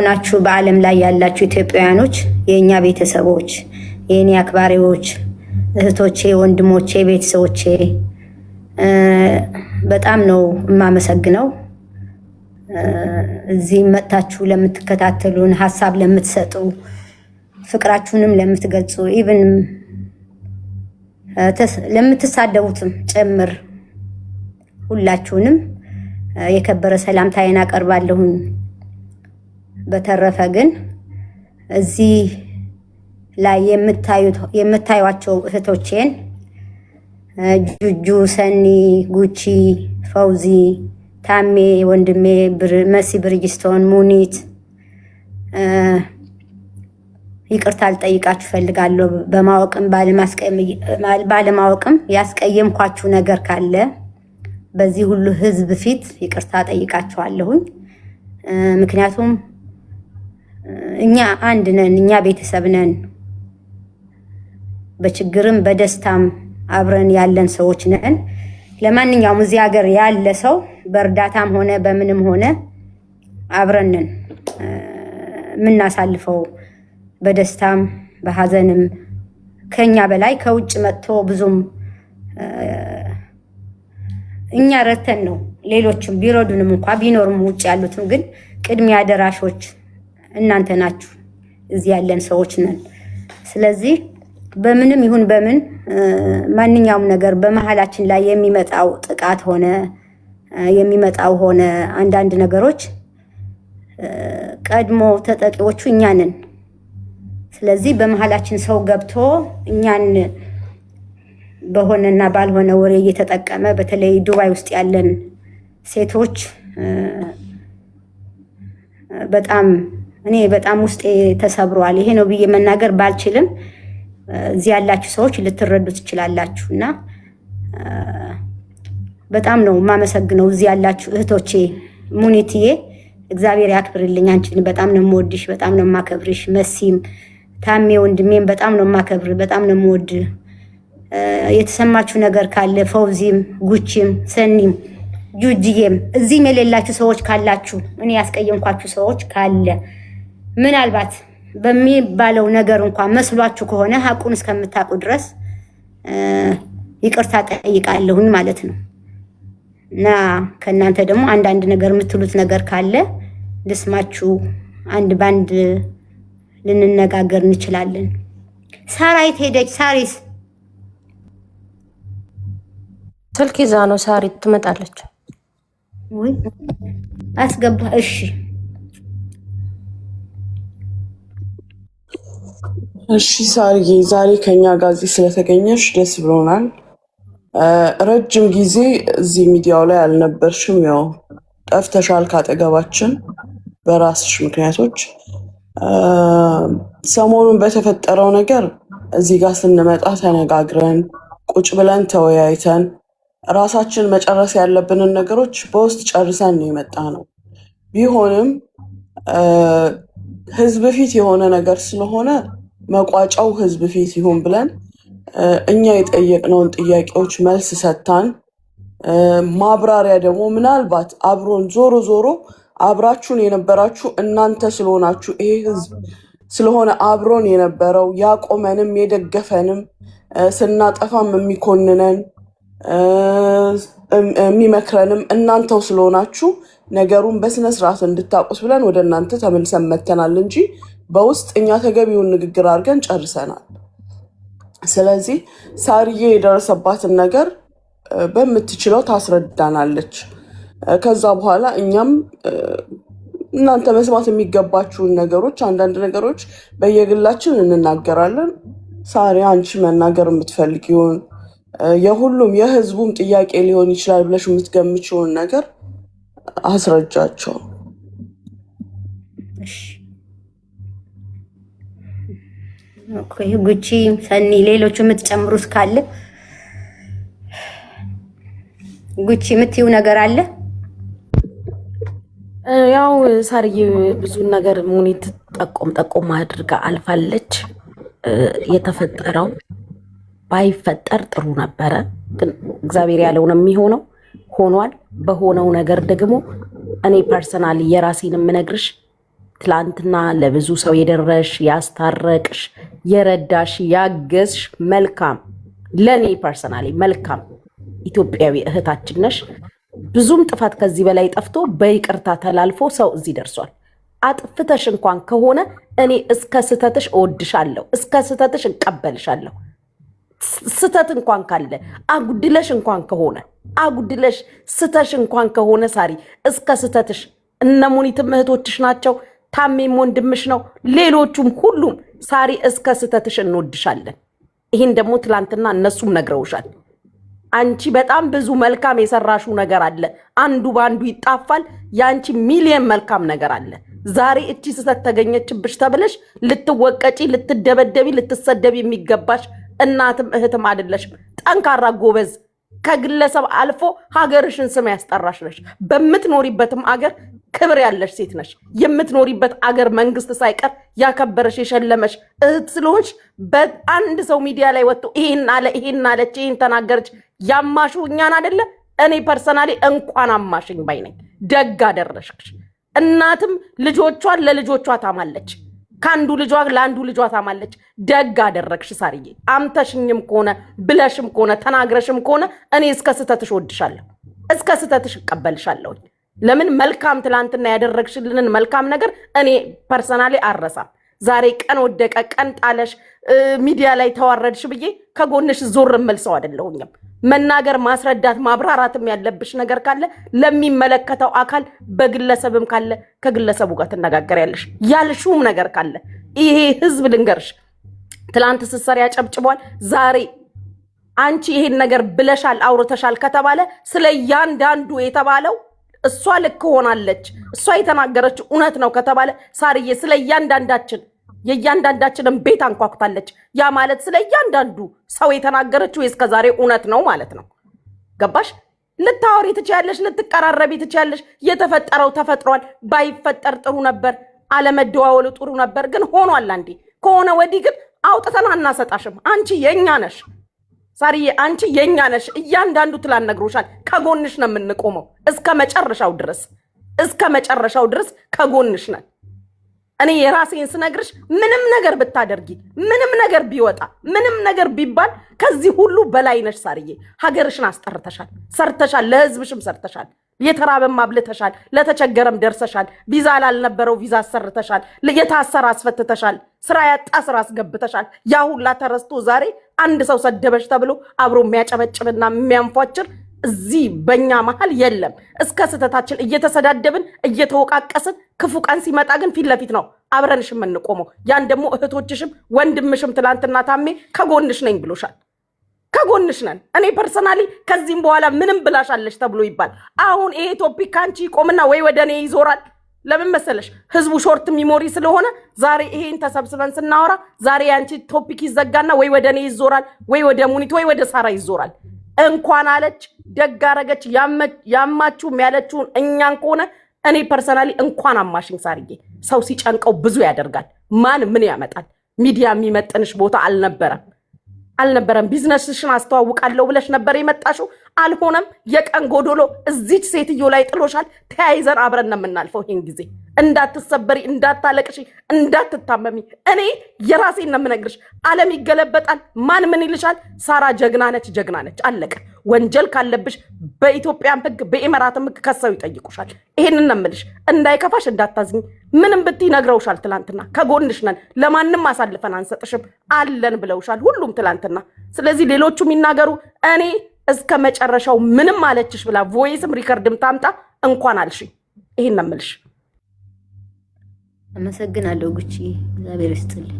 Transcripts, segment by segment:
ናችሁ በዓለም ላይ ያላችሁ ኢትዮጵያውያኖች የኛ ቤተሰቦች የኔ አክባሪዎች እህቶቼ ወንድሞቼ ቤተሰቦቼ በጣም ነው የማመሰግነው። እዚህ መጣችሁ ለምትከታተሉን ሐሳብ ለምትሰጡ ፍቅራችሁንም ለምትገልጹ ኢቭን ለምትሳደቡትም ጭምር ሁላችሁንም የከበረ ሰላምታዬን አቀርባለሁ። በተረፈ ግን እዚህ ላይ የምታዩዋቸው እህቶቼን ጁጁ፣ ሰኒ፣ ጉቺ፣ ፈውዚ፣ ታሜ ወንድሜ፣ መሲ፣ ብርጅስቶን፣ ሙኒት ይቅርታ ልጠይቃችሁ ፈልጋለሁ። በማወቅም ባለማወቅም ያስቀየምኳችሁ ነገር ካለ በዚህ ሁሉ ህዝብ ፊት ይቅርታ ጠይቃችኋለሁኝ። ምክንያቱም እኛ አንድ ነን፣ እኛ ቤተሰብ ነን። በችግርም በደስታም አብረን ያለን ሰዎች ነን። ለማንኛውም እዚህ ሀገር ያለ ሰው በእርዳታም ሆነ በምንም ሆነ አብረን ነን የምናሳልፈው፣ በደስታም በሀዘንም። ከኛ በላይ ከውጭ መጥቶ ብዙም እኛ ረተን ነው ሌሎችም ቢረዱንም እንኳ ቢኖርም ውጭ ያሉትም፣ ግን ቅድሚያ ደራሾች እናንተ ናችሁ። እዚህ ያለን ሰዎች ነን። ስለዚህ በምንም ይሁን በምን ማንኛውም ነገር በመሃላችን ላይ የሚመጣው ጥቃት ሆነ የሚመጣው ሆነ አንዳንድ ነገሮች ቀድሞ ተጠቂዎቹ እኛ ነን። ስለዚህ በመሃላችን ሰው ገብቶ እኛን በሆነና ባልሆነ ወሬ እየተጠቀመ በተለይ ዱባይ ውስጥ ያለን ሴቶች እኔ በጣም ውስጤ ተሰብሯል። ይሄ ነው ብዬ መናገር ባልችልም እዚህ ያላችሁ ሰዎች ልትረዱ ትችላላችሁ። እና በጣም ነው የማመሰግነው እዚህ ያላችሁ እህቶቼ። ሙኒትዬ እግዚአብሔር ያክብርልኝ። አንቺን በጣም ነው የምወድሽ፣ በጣም ነው የማከብርሽ። መሲም፣ ታሜ ወንድሜም በጣም ነው የማከብር፣ በጣም ነው የምወድ። የተሰማችሁ ነገር ካለ ፈውዚም፣ ጉቺም፣ ሰኒም፣ ጁጅዬም እዚህም የሌላችሁ ሰዎች ካላችሁ እኔ ያስቀየምኳችሁ ሰዎች ካለ ምናልባት በሚባለው ነገር እንኳን መስሏችሁ ከሆነ ሀቁን እስከምታውቁ ድረስ ይቅርታ ጠይቃለሁኝ ማለት ነው። እና ከእናንተ ደግሞ አንዳንድ ነገር የምትሉት ነገር ካለ ልስማችሁ፣ አንድ ባንድ ልንነጋገር እንችላለን። ሳራይት ሄደች። ሳሪስ ስልክ ይዛ ነው። ሳሪት ትመጣለች ወይ? አስገባ። እሺ እሺ ሳርዬ፣ ዛሬ ከኛ ጋር እዚህ ስለተገኘሽ ደስ ብሎናል። ረጅም ጊዜ እዚህ ሚዲያው ላይ አልነበርሽም። ያው ጠፍተሻል ካጠገባችን በራስሽ ምክንያቶች። ሰሞኑን በተፈጠረው ነገር እዚህ ጋር ስንመጣ ተነጋግረን ቁጭ ብለን ተወያይተን ራሳችን መጨረስ ያለብንን ነገሮች በውስጥ ጨርሰን ነው የመጣ ነው። ቢሆንም ህዝብ ፊት የሆነ ነገር ስለሆነ መቋጫው ህዝብ ፊት ይሁን ብለን እኛ የጠየቅነውን ጥያቄዎች መልስ ሰጥታን፣ ማብራሪያ ደግሞ ምናልባት አብሮን ዞሮ አብራችሁን የነበራችሁ እናንተ ስለሆናችሁ ይሄ ህዝብ ስለሆነ አብሮን የነበረው ያቆመንም የደገፈንም ስናጠፋም የሚኮንነን የሚመክረንም እናንተው ስለሆናችሁ ነገሩን በስነስርዓት እንድታውቁት ብለን ወደ እናንተ ተመልሰን መተናል እንጂ በውስጥ እኛ ተገቢውን ንግግር አድርገን ጨርሰናል። ስለዚህ ሳርዬ የደረሰባትን ነገር በምትችለው ታስረዳናለች። ከዛ በኋላ እኛም እናንተ መስማት የሚገባችሁን ነገሮች አንዳንድ ነገሮች በየግላችን እንናገራለን። ሳሪ አንቺ መናገር የምትፈልጊውን የሁሉም የህዝቡም ጥያቄ ሊሆን ይችላል ብለሽ የምትገምችውን ነገር አስረጃቸው። ጉቺ፣ ሰኒ፣ ሌሎቹ የምትጨምሩት ካለ ጉቺ የምትይው ነገር አለ? ያው ሳርዬ ብዙ ነገር ሙኒት ጠቆም አድርጋ አልፋለች። የተፈጠረው ባይፈጠር ጥሩ ነበረ፣ ግን እግዚአብሔር ያለው ነው የሚሆነው። ሆኗል። በሆነው ነገር ደግሞ እኔ ፐርሰናሊ የራሴን የምነግርሽ ትላንትና ለብዙ ሰው የደረሽ ያስታረቅሽ የረዳሽ ያገዝሽ መልካም ለኔ ፐርሰናሊ መልካም ኢትዮጵያዊ እህታችን ነሽ። ብዙም ጥፋት ከዚህ በላይ ጠፍቶ በይቅርታ ተላልፎ ሰው እዚህ ደርሷል። አጥፍተሽ እንኳን ከሆነ እኔ እስከ ስተትሽ እወድሻለሁ፣ እስከ ስተትሽ እንቀበልሻለሁ። ስተት እንኳን ካለ አጉድለሽ እንኳን ከሆነ አጉድለሽ ስተሽ እንኳን ከሆነ ሳሪ እስከ ስተትሽ እነ ሙኒትም እህቶችሽ ናቸው፣ ታሜም ወንድምሽ ነው፣ ሌሎቹም ሁሉም ሳሪ እስከ ስተትሽ እንወድሻለን። ይህን ደግሞ ትላንትና እነሱም ነግረውሻል። አንቺ በጣም ብዙ መልካም የሰራሹ ነገር አለ፣ አንዱ ባንዱ ይጣፋል። ያንቺ ሚሊየን መልካም ነገር አለ። ዛሬ እቺ ስተት ተገኘችብሽ ተብለሽ ልትወቀጪ፣ ልትደበደቢ፣ ልትሰደቢ የሚገባሽ እናትም እህትም አይደለሽም። ጠንካራ ጎበዝ ከግለሰብ አልፎ ሀገርሽን ስም ያስጠራሽ ነሽ። በምትኖሪበትም አገር ክብር ያለሽ ሴት ነሽ። የምትኖሪበት አገር መንግስት ሳይቀር ያከበረሽ የሸለመሽ እህት ስለሆንሽ በአንድ ሰው ሚዲያ ላይ ወጥቶ ይሄን አለ ይሄን አለች ይሄን ተናገረች ያማሹ እኛን አይደለ? እኔ ፐርሰናሊ እንኳን አማሽኝ ባይ ነኝ። ደግ አደረሽሽ። እናትም ልጆቿን ለልጆቿ ታማለች፣ ከአንዱ ልጇ ለአንዱ ልጇ ታማለች። ደግ አደረግሽ ሳርዬ። አምተሽኝም ከሆነ ብለሽም ከሆነ ተናግረሽም ከሆነ እኔ እስከ ስተትሽ ወድሻለሁ፣ እስከ ስተትሽ እቀበልሻለሁ። ለምን መልካም ትላንትና ያደረግሽልንን መልካም ነገር እኔ ፐርሰናሊ አረሳም። ዛሬ ቀን ወደቀ ቀን ጣለሽ ሚዲያ ላይ ተዋረድሽ ብዬ ከጎንሽ ዞር እምል ሰው አይደለሁኝም። መናገር ማስረዳት ማብራራትም ያለብሽ ነገር ካለ ለሚመለከተው አካል በግለሰብም ካለ ከግለሰቡ ጋር ትነጋገሪያለሽ። ያልሹም ነገር ካለ ይሄ ህዝብ ልንገርሽ ትላንት ስትሰሪ ያጨብጭቧል። ዛሬ አንቺ ይሄን ነገር ብለሻል አውርተሻል ከተባለ ስለ ያንዳንዱ የተባለው እሷ ልክ ሆናለች እሷ የተናገረችው እውነት ነው ከተባለ ሳርዬ ስለ ያንዳንዳችን የያንዳንዳችንን ቤት አንኳኩታለች። ያ ማለት ስለ ያንዳንዱ ሰው የተናገረችው እስከዛሬ እውነት ነው ማለት ነው። ገባሽ? ልታወሪ ትችያለሽ፣ ልትቀራረቢ ትችያለሽ። የተፈጠረው ተፈጥሯል። ባይፈጠር ጥሩ ነበር፣ አለመደዋወሉ ጥሩ ነበር። ግን ሆኗል። አንዴ ከሆነ ወዲህ ግን አውጥተን አናሰጣሽም። አንቺ የኛ ነሽ ሳርዬ፣ አንቺ የኛ ነሽ። እያንዳንዱ ትላን ነግሮሻል። ከጎንሽ ነው የምንቆመው እስከ መጨረሻው ድረስ፣ እስከ መጨረሻው ድረስ ከጎንሽ ነን። እኔ የራሴን ስነግርሽ ምንም ነገር ብታደርጊ፣ ምንም ነገር ቢወጣ፣ ምንም ነገር ቢባል ከዚህ ሁሉ በላይ ነሽ ሳርዬ። ሀገርሽን አስጠርተሻል፣ ሰርተሻል፣ ለህዝብሽም ሰርተሻል። የተራበም አብልተሻል፣ ለተቸገረም ደርሰሻል። ቪዛ ላልነበረው ቪዛ አሰርተሻል፣ የታሰረ አስፈትተሻል፣ ስራ ያጣ ስራ አስገብተሻል። ያ ሁላ ተረስቶ ዛሬ አንድ ሰው ሰደበሽ ተብሎ አብሮ የሚያጨበጭብና የሚያንፏጭር እዚህ በእኛ መሀል የለም። እስከ ስተታችን እየተሰዳደብን እየተወቃቀስን ክፉ ቀን ሲመጣ ግን ፊት ለፊት ነው አብረንሽ የምንቆመው። ያን ደግሞ እህቶችሽም ወንድምሽም ትላንትና ታሜ ከጎንሽ ነኝ ብሎሻል። ከጎንሽ ነን። እኔ ፐርሰናሊ ከዚህም በኋላ ምንም ብላሻለሽ ተብሎ ይባል አሁን ይሄ ቶፒክ ካንቺ ይቆምና ወይ ወደ እኔ ይዞራል። ለምን መሰለሽ? ህዝቡ ሾርት ሚሞሪ ስለሆነ ዛሬ ይሄን ተሰብስበን ስናወራ ዛሬ ያንቺ ቶፒክ ይዘጋና ወይ ወደ እኔ ይዞራል፣ ወይ ወደ ሙኒት፣ ወይ ወደ ሳራ ይዞራል። እንኳን አለች ደግ አረገች ያማችሁም ያለችውን እኛን ከሆነ እኔ ፐርሰናሊ እንኳን አማሽኝ ሳርዬ። ሰው ሲጨንቀው ብዙ ያደርጋል። ማን ምን ያመጣል? ሚዲያ የሚመጥንሽ ቦታ አልነበረም። ቢዝነስሽን አስተዋውቃለሁ ብለሽ ነበር የመጣሽው፣ አልሆነም። የቀን ጎዶሎ እዚች ሴትዮ ላይ ጥሎሻል። ተያይዘን አብረን ነው የምናልፈው። ይሄን ጊዜ እንዳትሰበሪ፣ እንዳታለቅሺ፣ እንዳትታመሚ እኔ የራሴን ነው የምነግርሽ። ዓለም ይገለበጣል። ማን ምን ይልሻል? ሳራ ጀግና ነች፣ አለቀ። ወንጀል ካለብሽ በኢትዮጵያም ህግ በኢመራትም ህግ ከሰው ይጠይቁሻል። ይሄንን ነው የምልሽ። እንዳይከፋሽ፣ እንዳታዝኝ። ምንም ብትይ ነግረውሻል። ትላንትና ከጎንሽ ነን፣ ለማንም አሳልፈን አንሰጥሽም አለን ብለውሻል ሁሉም ትላንትና። ስለዚህ ሌሎቹ የሚናገሩ እኔ እስከ መጨረሻው ምንም አለችሽ ብላ ቮይስም ሪከርድም ታምጣ እንኳን አልሽ። ይሄን ነው የምልሽ። አመሰግናለሁ ጉቺ፣ እግዚአብሔር ይስጥልኝ።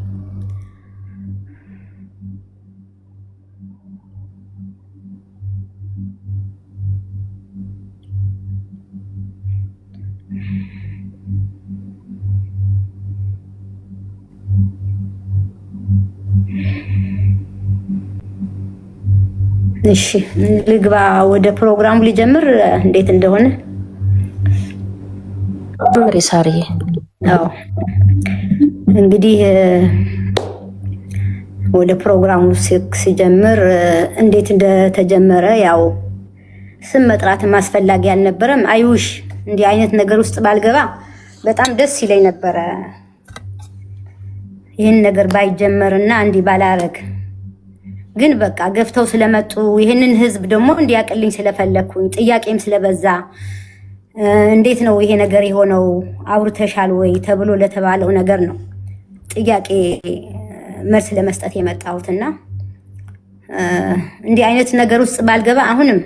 እሺ ልግባ ወደ ፕሮግራሙ ሊጀምር እንዴት እንደሆነ ሳርዬ። አዎ እንግዲህ ወደ ፕሮግራሙ ሲጀምር እንዴት እንደተጀመረ ያው ስም መጥራት አስፈላጊ አልነበረም። አይውሽ እንዲህ አይነት ነገር ውስጥ ባልገባ በጣም ደስ ይለኝ ነበረ ይህን ነገር ባይጀመርና እንዲህ ባላረግ። ግን በቃ ገፍተው ስለመጡ ይህንን ህዝብ ደግሞ እንዲያቅልኝ ስለፈለኩኝ ጥያቄም ስለበዛ እንዴት ነው ይሄ ነገር የሆነው አውርተሻል ወይ ተብሎ ለተባለው ነገር ነው ጥያቄ መልስ ለመስጠት የመጣሁትና እንዲህ አይነት ነገር ውስጥ ባልገባ አሁንም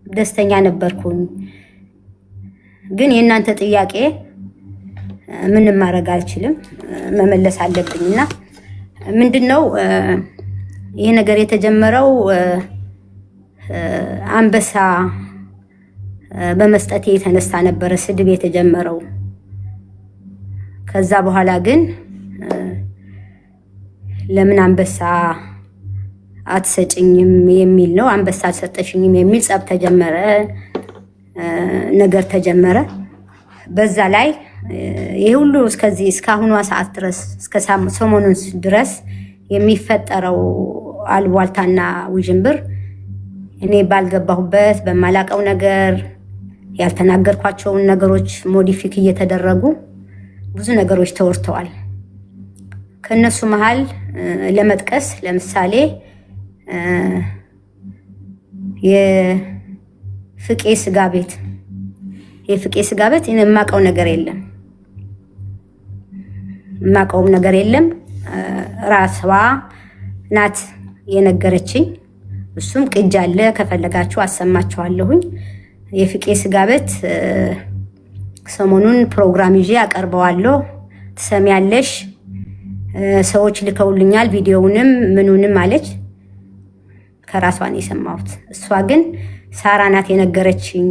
ደስተኛ ነበርኩኝ። ግን የእናንተ ጥያቄ ምንም ማድረግ አልችልም፣ መመለስ አለብኝና ምንድነው ይሄ ነገር የተጀመረው አንበሳ በመስጠቴ የተነሳ ነበረ ስድብ የተጀመረው። ከዛ በኋላ ግን ለምን አንበሳ አትሰጭኝም የሚል ነው፣ አንበሳ አልሰጠሽኝም የሚል ጸብ ተጀመረ፣ ነገር ተጀመረ። በዛ ላይ ይሄ ሁሉ እስከዚህ እስካሁኗ ሰዓት ድረስ እስከ ሰሞኑን ድረስ የሚፈጠረው አልቧልታና ውዥንብር እኔ ባልገባሁበት በማላቀው ነገር ያልተናገርኳቸውን ነገሮች ሞዲፊክ እየተደረጉ ብዙ ነገሮች ተወርተዋል። ከነሱ መሃል ለመጥቀስ ለምሳሌ የፍቄ ስጋ ቤት የማውቀው ነገር የለም፣ የማውቀውም ነገር የለም። ራስዋ ናት የነገረችኝ። እሱም ቅጅ አለ፣ ከፈለጋችሁ አሰማችኋለሁኝ። የፍቄ ስጋ ቤት ሰሞኑን ፕሮግራም ይዤ አቀርበዋለሁ፣ ትሰሚያለሽ። ሰዎች ልከውልኛል ቪዲዮውንም ምኑንም አለች። ከራሷን የሰማሁት። እሷ ግን ሳራ ናት የነገረችኝ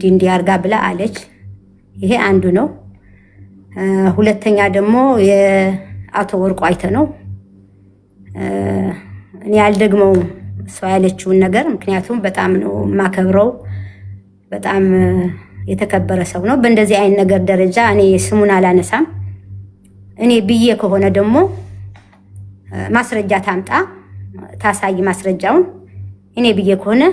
እንዲህ አርጋ ብላ አለች። ይሄ አንዱ ነው። ሁለተኛ ደግሞ የአቶ ወርቁ አይተ ነው። እኔ አልደግመውም እሷ ያለችውን ነገር፣ ምክንያቱም በጣም ነው የማከብረው፣ በጣም የተከበረ ሰው ነው። በእንደዚህ አይነት ነገር ደረጃ እኔ ስሙን አላነሳም። እኔ ብዬ ከሆነ ደግሞ ማስረጃ ታምጣ ታሳይ ማስረጃውን። እኔ ብዬ ከሆነ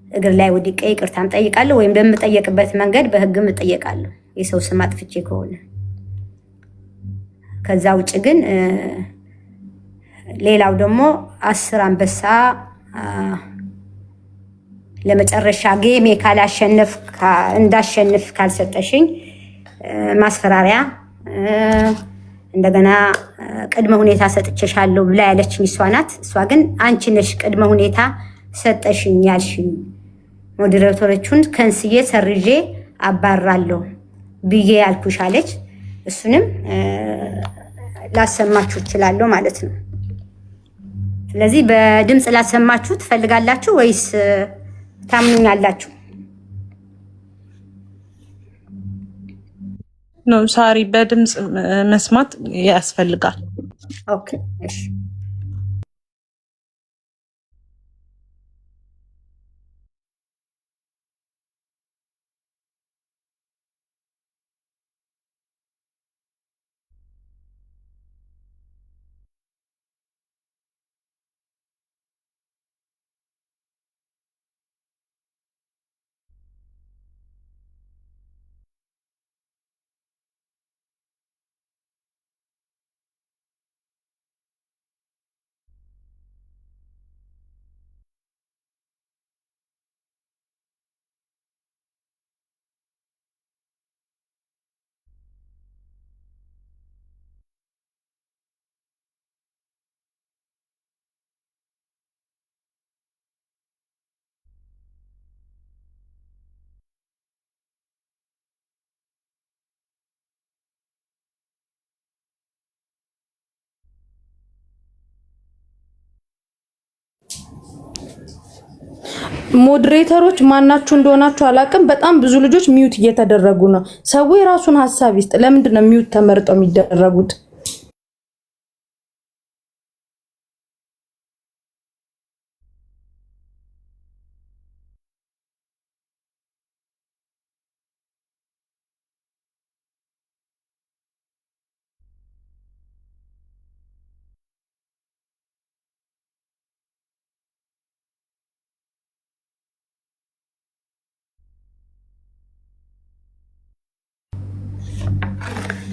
እግር ላይ ወድቄ ይቅርታም ጠይቃለሁ፣ ወይም በምጠየቅበት መንገድ በህግም እጠየቃለሁ የሰው ስም አጥፍቼ ከሆነ። ከዛ ውጭ ግን ሌላው ደግሞ 10 አንበሳ ለመጨረሻ ጌሜ ካላሸነፍ እንዳሸንፍ ካልሰጠሽኝ ማስፈራሪያ እንደገና ቅድመ ሁኔታ ሰጥቼሻለሁ ብላ ያለችኝ እሷ ናት። እሷ ግን አንቺ ነሽ ቅድመ ሁኔታ ሰጠሽኝ ያልሽኝ፣ ሞዴሬተሮቹን ከንስዬ ሰርዤ አባራለሁ ብዬ ያልኩሽ አለች። እሱንም ላሰማችሁ እችላለሁ ማለት ነው። ስለዚህ በድምፅ ላሰማችሁ ትፈልጋላችሁ ወይስ ታምኑኛላችሁ? ነው ሳሪ፣ በድምፅ መስማት ያስፈልጋል። ኦኬ እሺ። ሞዴሬተሮች ማናችሁ እንደሆናችሁ አላቅም። በጣም ብዙ ልጆች ሚዩት እየተደረጉ ነው። ሰው የራሱን ሐሳብ ይስጥ። ለምንድን ነው ሚዩት ተመርጠው የሚደረጉት?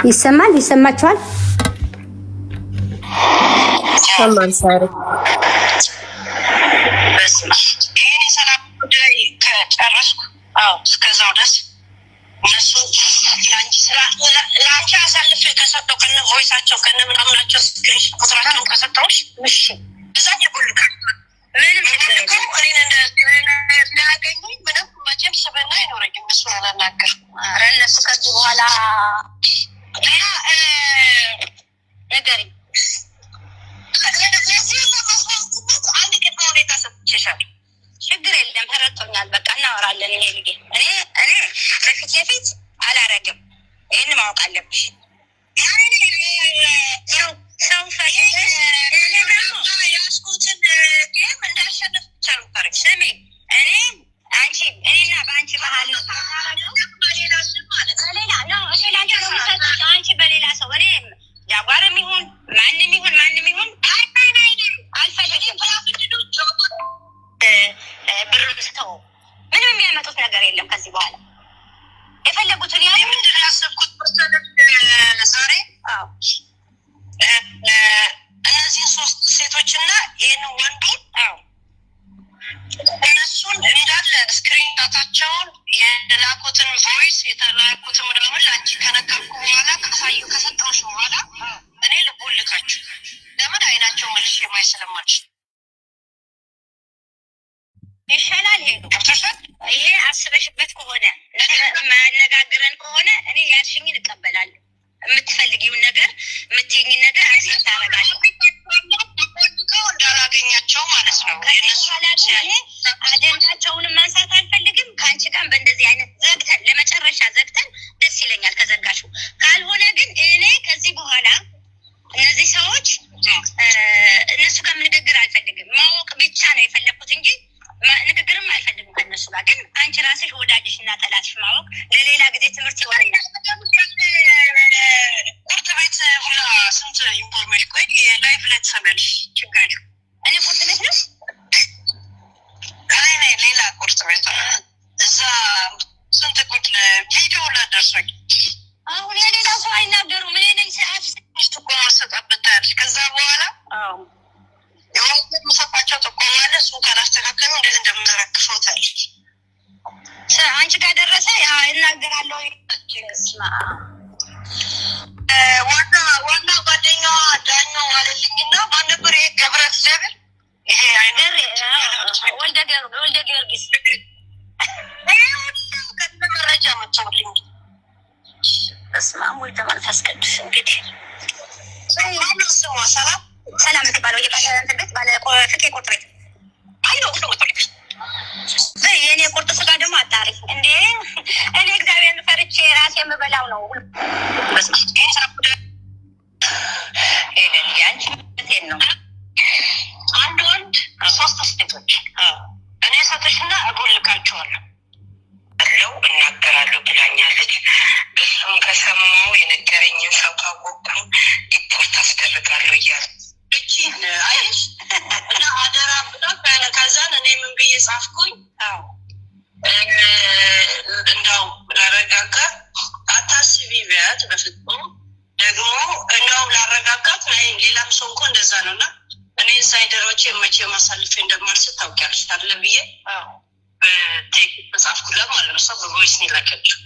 ይሰማል? ይሰማችኋል? ሰማን ሳሪ በስመ አብ ይሄን የሰላም ጉዳይ ከጨረስኩ እስከዛው ድረስ እነሱ ለአንቺ ስራ ለአንቺ አሳልፌ ከሰጠው ከነ ቮይሳቸው ከነ ምናምናቸው ስክሪንሽ ቁጥራቸውን ከሰጠውሽ እሺ እዛ ይጎልካል ምንም እኔን እንዳያገኙኝ ምንም መቼም ስብና አይኖረኝም። እሱ አላናገር ኧረ እነሱ ከዚህ በኋላ ንገሪኝ አንድ ቅድመ ሁኔታ ሰጥቼሻለሁ። ችግር የለም ተረድቶኛል። በቃ እናወራለን። ይሄ ልጌ እኔ በፊት ለፊት አላረግም። ይህን ማወቅ አለብሽ። ሰው ፈቅደሽ ያስኩትን ጌም እንዳሸነፍ ብቻ ነው ታሪክ ስሚ። እኔና በአንቺ ባህል ነው አንቺ በሌላ ሰው እኔ ጃጓርም ይሁን ማንም ይሁን አልፈልግም። ብሩን ስተው ምንም የሚያመጡት ነገር የለም ከዚህ በኋላ የፈለጉትን ያ ምንድን ያሰብኩት ዛሬ እነዚህ 3 ሴቶችና ይህን ወንዱ እነሱን እንዳለ ስክሪን ዳታቸውን የላኩትን ቮይስ የተላኩትን ምድምን ለአንቺ ከነገርኩ በኋላ ከሰጠሁሽ በኋላ እኔ ልቦልካችሁ ለምን አይናቸው መልሽ የማይ ስለማልሽ ይሻላል። ይሄ አስበሽበት ከሆነ ማነጋግረን ከሆነ እኔ ያልሽኝን እቀበላለሁ። የምትፈልጊውን ነገር የምትይኝን ነገር አክሴፕት አደርጋለሁ። እንዳላገኛቸው ማለት ነው። አጀንዳቸውንም ማንሳት አልፈልግም። ከአንቺ ጋር በእንደዚህ አይነት ዘግተን ለመጨረሻ ዘግተን ደስ ይለኛል ከዘጋሽው። ካልሆነ ግን እኔ ከዚህ በኋላ እነዚህ ሰዎች እነሱ ጋር ንግግር አልፈልግም። ማወቅ ብቻ ነው የፈለኩት እንጂ ንግግርም አልፈልግም ከእነሱ ጋር። ግን አንቺ ራስሽ ወዳጅሽ እና ጠላትሽ ማወቅ ለሌላ ጊዜ ትምህርት ይሆናል። ቁርጥ ቤት ሁላ ስንት ኢንፎርሜሽን ቆይ ላይፍ ላይ ትሰሚያለሽ። ችግር እኔ ቁርጥ ቤት ነው ሌላ ቁርጥ ቤት እዛ ስንት ቁጥ ቪዲዮ ለደርሶኝ አሁን የሌላ ሰው አይናገሩም። እኔ ነኝ ሰዓት ትኮ ማሰጣበታለች። ከዛ በኋላ የሰጣቸው ጥቆማለ እሱ ካላስተካከሉ እንዴት እንደምዘረግፈው ታለች። አንቺ ጋር ደረሰ እናገራለሁ። ዋና ጓደኛዋ ዳኛው አለልኝና ማን ነበር ይሄ ገብረ እግዚአብሔር ይሄ አይደር ወልደ ጊዮርጊስ መረጃ መጥቶልኝ በስመ አብ ወወልድ ወመንፈስ ቅዱስ። እንግዲህ ስሟ ሰላም የምትባለው የባለንትን ቤት ባለ ፍቄ ቁርጥ ቤት አይኖ ሁሉ ቁርጥ የእኔ ቁርጥ ስጋ ደግሞ አጣሪ እንዴ! እኔ እግዚአብሔር ፈርቼ ራሴ የምበላው ነው። ያንቺን ነው አንድ ወንድ 3 ሴቶች እኔ ሰጥሽና እጎልካቸዋለሁ አለው እናገራለሁ ብላኛለች። እሱን ከሰማው የነገረኝን ሰው ካወቅኩ ሪፖርት አስደርጋለሁ እያለ እቺን አይሽ እና አደራ ብላ ከዛን እኔ ምን ብዬ ጻፍኩኝ? እንዳው ላረጋጋ አታስቢ ቢያት በፍጹም ደግሞ እንዳው ላረጋጋት ሌላም ሰው እኮ እንደዛ ነውና እኔ ሳይደሮቼ መቼ ማሳልፌ እንደማልስት ታውቂያለሽ አይደል ብዬ በቴክስት ጻፍኩላት ማለት ነው። ሰው በቮይስ ነው ላከችው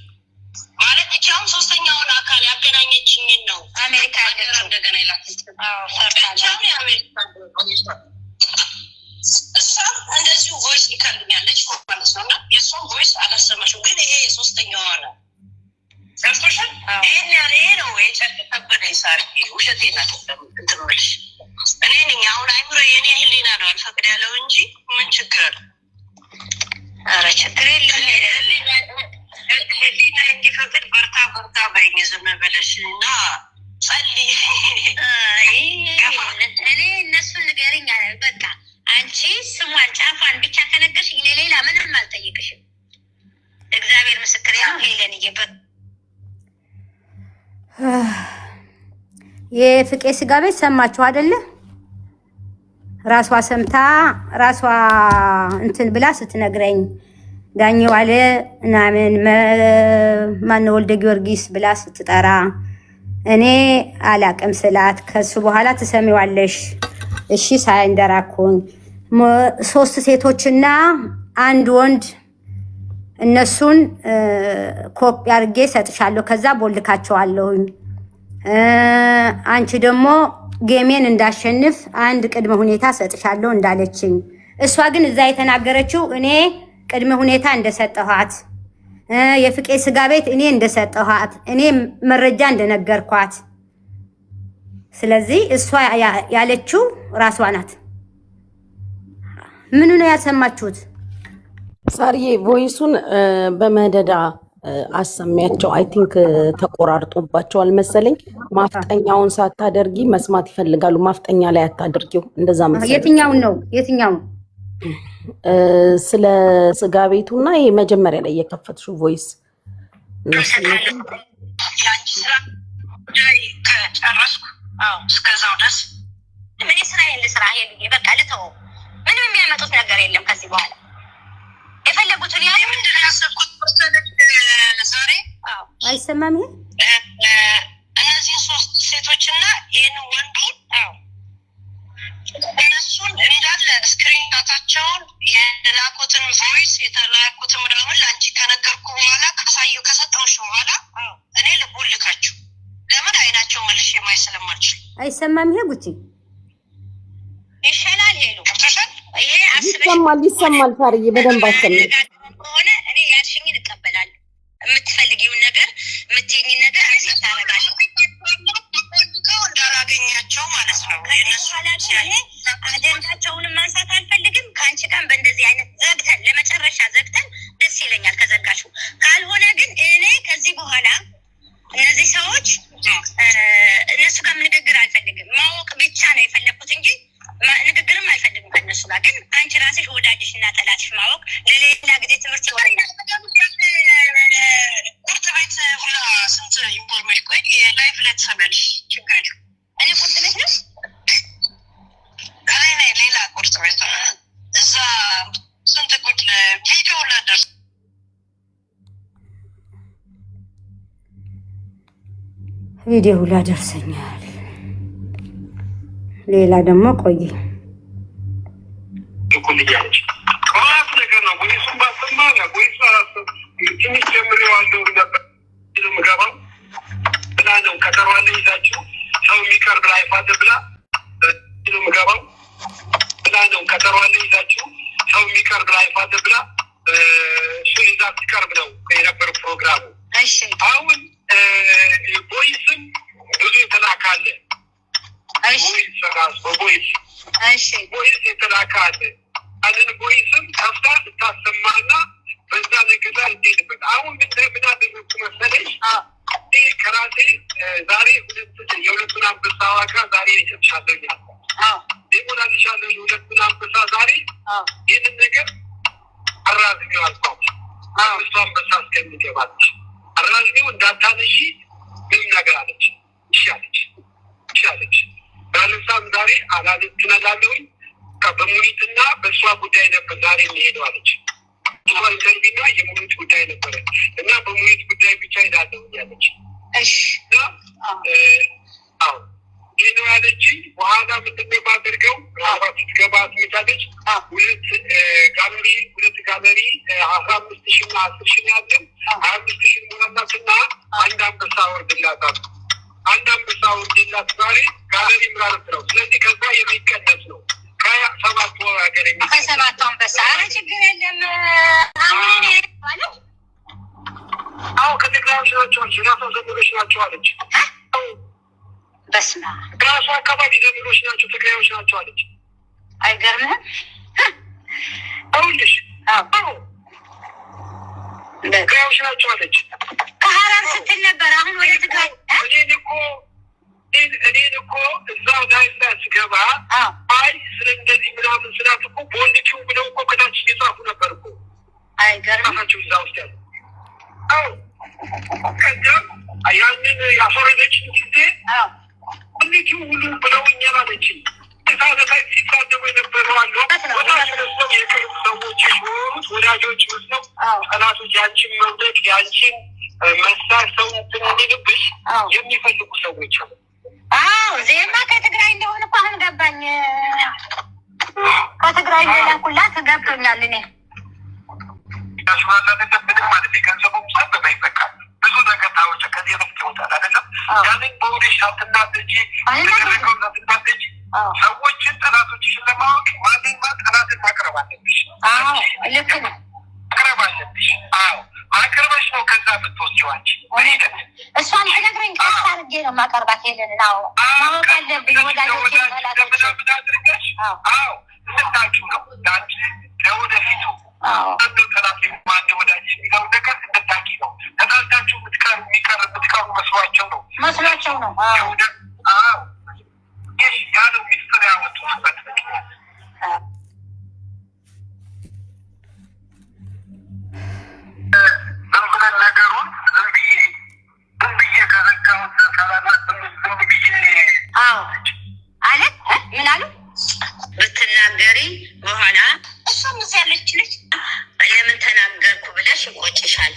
ማለት እቻም ሶስተኛውን አካል ያገናኘችኝን ነው አሜሪካ ያለችው እንደገና ይላክልኝ። እቻም የአሜሪካ እሷም እንደዚሁ ቮይስ ይከልኛለች ማለት ነውና የእሷም ቮይስ አላሰማሽም። ግን ይሄ የሶስተኛዋ ነው ሰምተሻል? ይሄ ነው የጨበጠ ሳር ውሸቴን አይደለም እንትምልሽ እኔ ነኝ አሁን አይምሮ የኔ ህሊና ነው አልፈቅድ ያለው እንጂ ምን ችግር አለ? ኧረ ችግር የለም። ህሊና እንዲፈቅድ በርታ በይኝ ዝም ብለሽ እና ጸልይ። እኔ እነሱን ንገሪኝ አለ በቃ አንቺ ስሟን ጫፏን ብቻ ከነገርሽ ሌላ ምንም አልጠይቅሽም። እግዚአብሔር ምስክሬ ነው። ሄለን እየበት የፍቄ ስጋ ቤት ሰማችሁ አይደለ? ራሷ ሰምታ ራሷ እንትን ብላ ስትነግረኝ ዳኘው አለ ምናምን ማነው ወልደ ጊዮርጊስ ብላ ስትጠራ እኔ አላቅም ስላት ከሱ በኋላ ትሰሚዋለሽ እሺ ሳይንደራኩኝ 3 ሴቶችና አንድ ወንድ እነሱን ኮፒ አድርጌ ሰጥሻለሁ ከዛ ቦልካቸዋለሁኝ አንቺ ደግሞ ጌሜን እንዳሸንፍ አንድ ቅድመ ሁኔታ ሰጥሻለሁ እንዳለችኝ እሷ ግን እዛ የተናገረችው እኔ ቅድመ ሁኔታ እንደሰጠኋት የፍቄ ስጋ ቤት እኔ እንደሰጠኋት እኔ መረጃ እንደነገርኳት ስለዚህ እሷ ያለችው ራሷ ናት ምን ነው ያሰማችሁት ሳርዬ ቮይሱን በመደዳ አሰሚያቸው አይ ቲንክ ተቆራርጦባቸዋል መሰለኝ ማፍጠኛውን ሳታደርጊ መስማት ይፈልጋሉ ማፍጠኛ ላይ አታደርጊው እንደዛ መሰለኝ የትኛው ስለ ስጋ ቤቱና ይሄ መጀመሪያ ላይ የከፈትሽው ቮይስ ያንቺ ስራ ከጨረስኩ እስከዛው ድረስ ምን ስራዬን ልስራ ይሄ በቃ ልተው ምንም የሚያመጡት ነገር የለም ከዚህ በኋላ የፈለጉትን ያዩ ምንድን ነው ያሰብኩት ዛሬ አይሰማም እነዚህ 3 ሴቶችና ይሄን ወንዱ እነሱን እንዳለ ስክሪንታቸውን የላኩትን ቮይስ የተላኩትን ደግሞ ለአንቺ ከነገርኩ በኋላ ከሰጠሁሽ በኋላ እኔ ልቦልካችሁ ለምን አይናቸው መልሼ ማየት ስለማልችል አይሰማም ጉቺ ይሻላል ሄሉ ገብቶሻል ይሄ ይሰማል ሳርዬ በደንብ አሰማኝ ሆነ እኔ ያልሽኝን እቀበላለሁ የምትፈልጊውን ነገር የምትይኝን ነገር አክሰፕት አደርጋለሁ እንዳላገኛቸው ማለት ነው የነሱ አጀንዳቸውንም ማንሳት አልፈልግም ከአንቺ ጋር በእንደዚህ አይነት ዘግተን ለመጨረሻ ዘግተን ደስ ይለኛል ከዘጋሽው ካልሆነ ግን እኔ ከዚህ በኋላ እነዚህ ሰዎች እነሱ ጋር ንግግር አልፈልግም ማወቅ ብቻ ነው የፈለኩት እንጂ ንግግርም አልፈልግም ከነሱ ጋር ግን አንቺ ራስሽ ወዳጅሽና ጠላትሽ ማወቅ ለሌላ ጊዜ ትምህርት ይሆናል ቁርጥ ቤት ሁላ ስንት ኢንፎርሜሽን ቆይ ላይፍ ላይ ተሰማልሽ ችግር እኔ ቁርጥ ቤት ነው እኔ ሌላ ቁርጥ ቤት እዛ ስንት ቁርጥ ቪዲዮ ላደርስ ቪዲዮ ላደርሰኛል ሌላ ደግሞ ቆይ ትኩልያለች ከዋት ነገር ነው ወይስ ባሰማና ወይስ ትንሽ ጀምሬዋለሁ ነበር ምገባው ብላ ነው ከተሯለ ይዛችሁ ሰው የሚቀርብ ላይፍ አለ ብላ ምገባው ብላ ነው ከተሯለ ይዛችሁ ሰው የሚቀርብ ላይፍ አለ ብላ እሱ ይዛ ትቀርብ ነው የነበረው ፕሮግራሙ እሺ አሁን ቦይስም ብዙ የተላካለ ቦይስ የተላካለ አንን ቦይስም ከፍታ ልታሰማና በዛ ነገር እንዴትበት አሁን ምን አደረግኩ መሰለሽ ከራሴ ዛሬ የሁለቱን አንበሳ ዋጋ ዛሬ ይሰጥሻለኛል ሊሞላልሻለሁ የሁለቱን አንበሳ ዛሬ ይህንን ነገር አራዝገው አልኳት አምስቱ አንበሳ እስከሚገባች አራዝገው እንዳታነሺ ምንም ነገር አለች ይሻለች ባለሳም ዛሬ አላለት ትነላለሁኝ በሙኒትና በእሷ ጉዳይ ነበር ዛሬ የሚሄደው አለች ኢንተርቪውና የሙኒት ጉዳይ ነበረ እና በሙኒት ጉዳይ ብቻ ሄዳለሁ ያለች ይህ ነው ያለችኝ በኋላ ምንድን ነው የማደርገው ምናልባት ስትገባ ትመጣለች ሁለት ጋለሪ 15,000 እና 10,000 ያለን 25,000 ሞላላትና አንድ አንበሳ ወርድላታል አንድ አንበሳ ወርድላት ዛሬ ጋለሪ ምራርት ነው ስለዚህ ከዛ የሚቀነስ ነው ከ7 ወር ሀገር ከ7 አንበሳ ችግር የለም አዎ ከትግራዮች ናቸው ራሷ ዘመዶች ናቸው አለች በስመ አብ ራሷ አካባቢ ዘመዶች ናቸው ትግራዮች ናቸው አለች አይገርምህም አውልሽ ትግራዮች ናቸው አለች ከሀረር ስትል ነበር አሁን ወደ ትግራይ እኔን እኮ እዛው ላይ ስገባ አይ ስለ እንደዚህ ምናምን ስላት እኮ በወንድችው ብለው እኮ ከታች እየጻፉ ነበር እኮ አይገርማቸው እዛ ውስጥ ያለ ከዚያም ያንን ያስወረደችን ጊዜ ወንድችው ሁሉ ብለውኛል አለችኝ እዛ በታች ሲሳደቡ የነበሩ አሉ። ወዳጅ መስለው የቅርብ ሰዎች የሆኑት ወዳጆች መስለው ጠላቶች ያንቺን መውደቅ ያንቺን መሳር ሰው እንትን እንዲልብሽ የሚፈልጉ ሰዎች አሉ። ዜማ ከትግራይ እንደሆነ እኮ አሁን ገባኝ። ከትግራይ እንደላኩላት ገብቶኛል። እኔ ያሽማለተብንም ማለት የገንዘቡም ሰበብ ይበቃል። ብዙ ነገር ታወጨ ከዚህ በፊት ይወጣል አይደለም። ያንን በወደሽ አትናደጂ፣ የተደረገው አትናደጂ። ሰዎችን ጠላቶችሽን ለማወቅ ማንማ ጠላትን ማቅረብ አለብሽ። ልክ ነው፣ ማቅረብ አለብሽ። አቅርበሽ ነው ከዛ የምትወስጂው አንቺ በሂደት እሷን ትነግረኝ ቀስ አድርጌ ነው ማቀርባት። ሄለን ማወቅ አለብኝ ወዳጆች ጠላቶች አድርገሽ እንድታውቂው ነው ለአንቺ ለወደፊቱ አንዱ ጠላት አንድ ወዳጅ የሚለው ነገር እንድታውቂ ነው። ተጣልታችሁ የምትቀሩ መስሏቸው ነው ያለው ሚስጥር ያወጡበት ምክንያት ዝም ብለን ነገሩን ዝም ብዬ ከዘጋሁት ካላላት ዝም ብዬ አለ ምን አሉ ብትናገሪ በኋላ እሷም እዚያ ያለች ልጅ ለምን ተናገርኩ ብለሽ ይቆጭሻል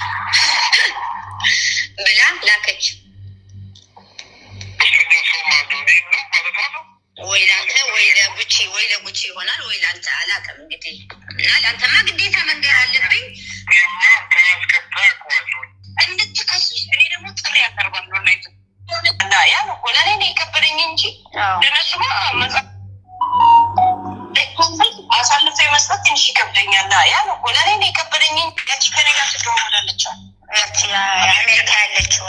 ብላ ላከች። ወይ ላንተ ወይ ለጉቺ ይሆናል ወይ ላንተ አላውቅም። እንግዲህ እና ላንተማ ግዴታ መንገር አለብኝ እንድትከስሽ። እኔ ደግሞ ጥሪ ያቀርባለሁ እና ያ ለእኔ ነው የከበደኝ እንጂ ለነሱማ አሳልፎ የመስጠት ትንሽ ይከብደኛል። ያ ለእኔ ነው የከበደኝ እንጂ ያቺ ከእኔ ጋር ትደውላለች አሜሪካ ያለችው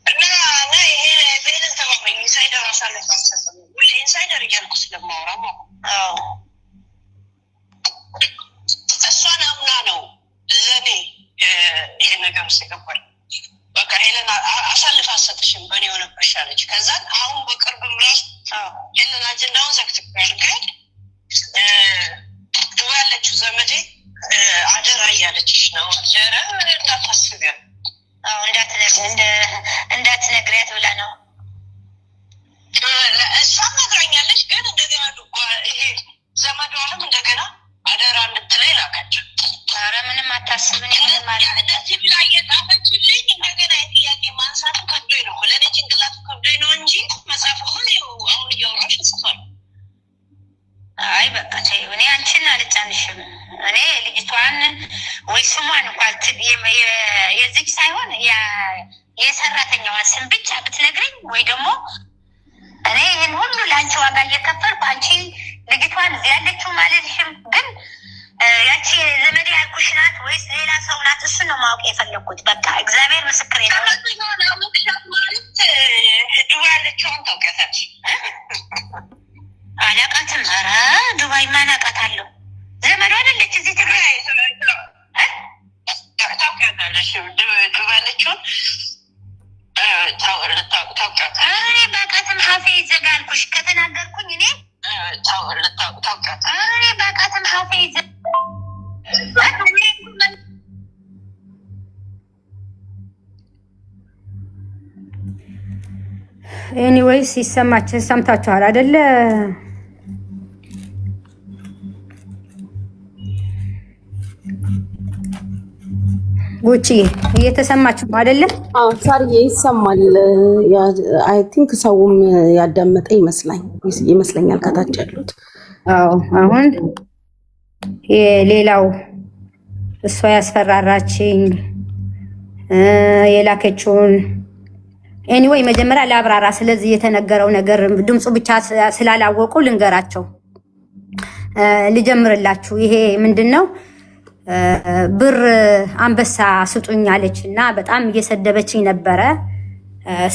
እና ይሄ ቤንን ተማመኝ ኢንሳይደር አሳልፎ አልሰጠም። ሁሌ ኢንሳይደር እያልኩ ስለማወራ እሷን አምና ነው ለእኔ ይሄን ነገር ውስጥ ይገባል። በቃ ሄለን አሳልፍ አልሰጥሽም በእኔ የሆነብሽ አለች። ከዛን አሁን በቅርብም ራሱ ሄለን አጀንዳውን ዘግትኛል፣ ግን ድዋ ያለችው ዘመዴ አደራ እያለችሽ ነው። አደረ እንዳታስቢያ እንዳትነግሪያት ብላ ነው እሷም ነግራኛለች። ግን እንደገና ይሄ ዘመዷንም እንደገና አደራ እንድትለኝ ላካቸው። ኧረ ምንም አታስብን እንደዚህ ብላ እየጻፈችልኝ እንደገና የጥያቄ ማንሳቱ ከብዶኝ ነው። ለእኔ ጭንቅላቱ ከብዶኝ ነው እንጂ መጽሐፍ ሁሉ አሁን እያወራሽ ጽፏል። አይ በቃ ተይው፣ እኔ አንቺን አልጫንሽም። እኔ ልጅቷን ወይ ስሟን እንኳን የዚች ሳይሆን የሰራተኛዋን ስም ብቻ ብትነግረኝ ወይ ደግሞ እኔ ይህን ሁሉ ለአንቺ ዋጋ እየከፈልኩ አንቺ ልጅቷን ያለችው ማለትሽም፣ ግን ያቺ ዘመዴ ያልኩሽ ናት ወይስ ሌላ ሰው ናት? እሱን ነው ማወቅ የፈለግኩት። በቃ እግዚአብሔር ምስክሬ ነው። ማለት ዱባይ ያለችውን ታውቂያታለሽ? አላውቃትም። ኧረ ዱባይ ማን አውቃታለሁ? ዘመዷ አይደለች እዚህ ትግራይ ታውቂያታለሽ? ዱባይ ያለችውን ታውቂያታለሽ? እኔ በቃትም ሀፌ ይዘጋ አልኩሽ። ከተናገርኩኝ እኔ ታውቂያታለሽ? እኔ በቃትም ሀፌ ይዘጋ ኤኒዌይስ ሰምታችኋል አይደለ? ጉቺ እየተሰማችሁ አይደለ? ሳርዬ ይሰማል። አይ ቲንክ ሰውም ያዳመጠ ይመስለኛል ከታች ያሉት። አሁን የሌላው እሷ ያስፈራራችኝ የላከችውን ኤኒዌይ መጀመሪያ ለአብራራ። ስለዚህ የተነገረው ነገር ድምፁ ብቻ ስላላወቁ ልንገራቸው፣ ልጀምርላችሁ። ይሄ ምንድነው? ብር አንበሳ ስጡኝ አለች እና በጣም እየሰደበችኝ ነበረ።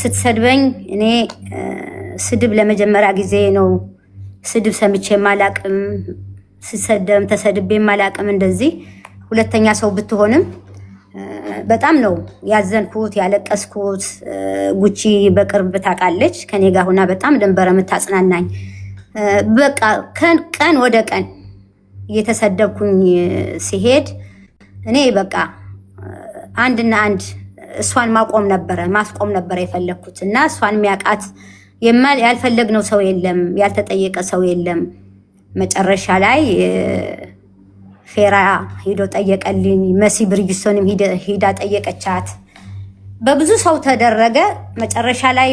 ስትሰድበኝ እኔ ስድብ ለመጀመሪያ ጊዜ ነው። ስድብ ሰምቼ ማላቅም፣ ስሰደም ተሰድቤ ማላቅም። እንደዚህ ሁለተኛ ሰው ብትሆንም በጣም ነው ያዘንኩት ያለቀስኩት። ጉቺ በቅርብ ታውቃለች፣ ከኔ ጋር ሆና በጣም ደንበረ የምታጽናናኝ። በቃ ቀን ወደ ቀን እየተሰደብኩኝ ሲሄድ እኔ በቃ አንድና አንድ እሷን ማስቆም ነበረ የፈለግኩት። እና እሷን የሚያውቃት ያልፈለግነው ሰው የለም፣ ያልተጠየቀ ሰው የለም። መጨረሻ ላይ ፌራ ሄዶ ጠየቀልኝ። መሲ ብርጅስቶንም ሂዳ ጠየቀቻት። በብዙ ሰው ተደረገ። መጨረሻ ላይ